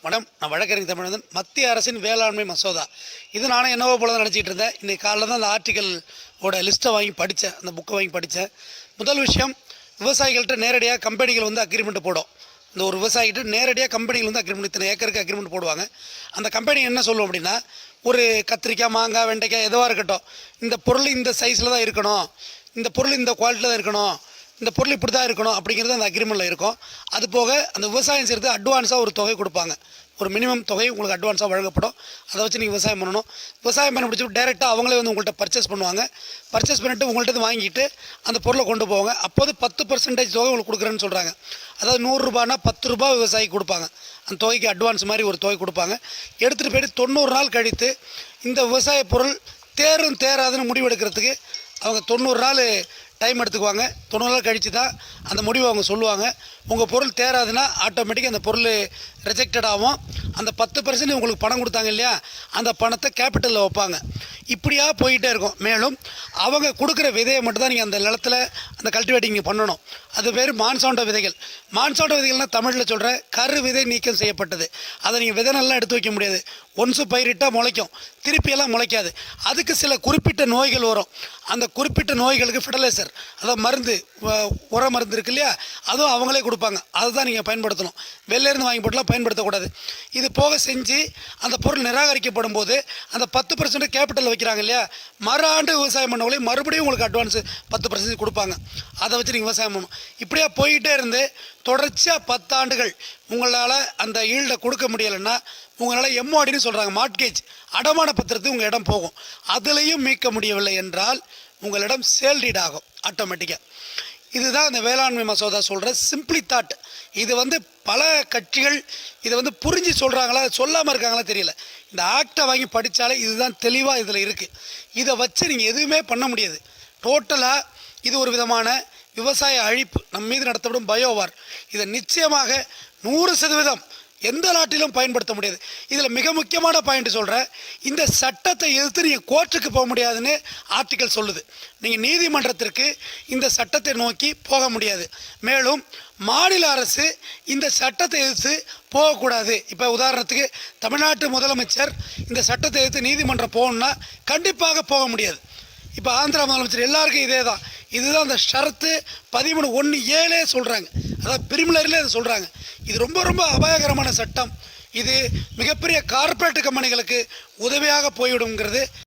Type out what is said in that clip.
Madam, நான் வழக்கறிஞர் தமிழன். மத்திய அரசின் வேளாண்மை மசோதா இது நானும் என்னவோ போல தான் நினச்சிட்டு இருந்தேன். இன்றைக்கி காலையில் தான் அந்த ஆர்டிக்கலோட லிஸ்ட்டை வாங்கி படித்தேன், அந்த புக்கை வாங்கி படித்தேன். முதல் விஷயம், விவசாயிகள்கிட்ட நேரடியாக கம்பெனிகள் வந்து அக்ரிமெண்ட் போடும். இந்த ஒரு விவசாயிகிட்ட நேரடியாக கம்பெனிகள் வந்து அக்ரிமெண்ட், இத்தனை ஏக்கருக்கு அக்ரிமெண்ட் போடுவாங்க. அந்த கம்பெனி என்ன சொல்லும் அப்படின்னா, ஒரு கத்திரிக்காய், மாங்காய், வெண்டைக்காய் எதுவாக இருக்கட்டும், இந்த பொருள் இந்த சைஸில் தான் இருக்கணும், இந்த பொருள் இந்த குவாலிட்டியில் தான் இருக்கணும், இந்த பொருள் இப்படி தான் இருக்கணும் அப்படிங்கிறது அந்த அக்ரிமெண்ட்டில் இருக்கும். அது போக அந்த விவசாயம் செய்கிறது அட்வான்ஸாக ஒரு தொகை கொடுப்பாங்க. ஒரு மினிமம் தொகை உங்களுக்கு அட்வான்ஸாக வழங்கப்படும். அதை வச்சு நீங்கள் விவசாயம் பண்ணணும். விவசாயம் பண்ணி முடிச்சுட்டு டேரெக்டாக அவங்களே வந்து உங்கள்கிட்ட பர்ச்சேஸ் பண்ணுவாங்க. பர்ச்சேஸ் பண்ணிவிட்டு உங்கள்கிட்ட வாங்கிட்டு அந்த பொருளை கொண்டு போவாங்க. அப்போது 10% தொகை உங்களுக்கு கொடுக்குறேன்னு சொல்கிறாங்க. அதாவது 100 ரூபானா 10 ரூபா விவசாயிக்கு கொடுப்பாங்க. அந்த தொகைக்கு அட்வான்ஸ் மாதிரி ஒரு தொகை கொடுப்பாங்க. எடுத்துகிட்டு போய்ட்டு 90 நாள் கழித்து இந்த விவசாய பொருள் தேரும் தேராதுன்னு முடிவெடுக்கிறதுக்கு அவங்க 90 நாள் டைம் எடுத்துக்குவாங்க. 90 நாள் கழித்து தான் அந்த முடிவை அவங்க சொல்லுவாங்க. உங்கள் பொருள் தேராதுன்னா ஆட்டோமேட்டிக்காக அந்த பொருள் ரிஜெக்டட் ஆகும். அந்த 10% உங்களுக்கு பணம் கொடுத்தாங்க இல்லையா, அந்த பணத்தை கேபிட்டலில் வைப்பாங்க. இப்படியாக போயிட்டே இருக்கும். மேலும் அவங்க கொடுக்குற விதையை மட்டும்தான் நீங்கள் அந்த நிலத்தில் அந்த கல்டிவேட்டிங் பண்ணணும். அது பேர் மான்சாண்டோ விதைகள். மான்சாண்டோ விதைகள்னால் தமிழில் சொல்கிறேன், கரு விதை நீக்கம் செய்யப்பட்டது. அதை நீங்கள் விதை நல்லா எடுத்து வைக்க முடியாது. ஒன்ஸு பயிரிட்டால் முளைக்கும், திருப்பியெல்லாம் முளைக்காது. அதுக்கு சில குறிப்பிட்ட நோய்கள் வரும். அந்த குறிப்பிட்ட நோய்களுக்கு ஃபெர்டிலைசர், அதாவது மருந்து, உர மருந்து இருக்கு இல்லையா, அதுவும் அவங்களே கொடுப்பாங்க. அதுதான் நீங்கள் பயன்படுத்தணும். வெளிலேருந்து வாங்கி போட்டுலாம் பயன்படுத்தக்கூடாது. இது போக செஞ்சு அந்த பொருள் நிராகரிக்கப்படும் போது அந்த 10% கேபிட்டல் வைக்கிறாங்க இல்லையா, மறு ஆண்டு விவசாயம் பண்ணவங்களே மறுபடியும் உங்களுக்கு அட்வான்ஸு 10% கொடுப்பாங்க. அதை வச்சு நீங்கள் விவசாயம் பண்ணணும். இப்படியா போயிட்டே இருந்து தொடர்ச்சியாக 10 ஆண்டுகள் உங்களால் அந்த ஈல்டை கொடுக்க முடியலைன்னா உங்களால் எம்ஓடின்னு சொல்கிறாங்க, மார்ட்கேஜ், அடமான பத்திரத்துக்கு உங்கள் இடம் போகும். அதுலேயும் மீட்க முடியவில்லை என்றால் உங்களிடம் சேல் டீட் ஆகும் ஆட்டோமேட்டிக்காக. இதுதான் இந்த வேளாண்மை மசோதா சொல்கிற சிம்பிளி தாட். இது வந்து பல கட்சிகள் இதை வந்து புரிஞ்சு சொல்கிறாங்களா, சொல்லாமல் இருக்காங்களா தெரியல. இந்த ஆக்டை வாங்கி படித்தாலே இதுதான் தெளிவாக இதில் இருக்குது. இதை வச்சு நீங்கள் எதுவுமே பண்ண முடியாது. டோட்டலாக இது ஒரு விதமான விவசாய அழிப்பு, நம் மீது நடத்தப்படும் பயோவார். இதை நிச்சயமாக 100% எந்த நாட்டிலும் பயன்படுத்த முடியாது. இதில் மிக முக்கியமான பாயிண்ட் சொல்கிறேன், இந்த சட்டத்தை எதிர்த்து நீங்கள் கோர்ட்டுக்கு போக முடியாதுன்னு ஆர்டிக்கல் சொல்லுது. நீங்கள் நீதிமன்றத்திற்கு இந்த சட்டத்தை நோக்கி போக முடியாது. மேலும் மாநில அரசு இந்த சட்டத்தை எதிர்த்து போகக்கூடாது. இப்போ உதாரணத்துக்கு தமிழ்நாட்டு முதலமைச்சர் இந்த சட்டத்தை எதிர்த்து நீதிமன்றம் போகணுன்னா கண்டிப்பாக போக முடியாது. இப்போ ஆந்திரா முதலமைச்சர் எல்லாருக்கும் இதே தான். இதுதான் அந்த ஷரத்து 13(1)(a) சொல்கிறாங்க. அதாவது பிரிமினரிலே அதை சொல்கிறாங்க. இது ரொம்ப ரொம்ப அபாயகரமான சட்டம். இது மிகப்பெரிய கார்ப்பரேட் கம்பெனிகளுக்கு உதவியாக போய்விடுங்கிறது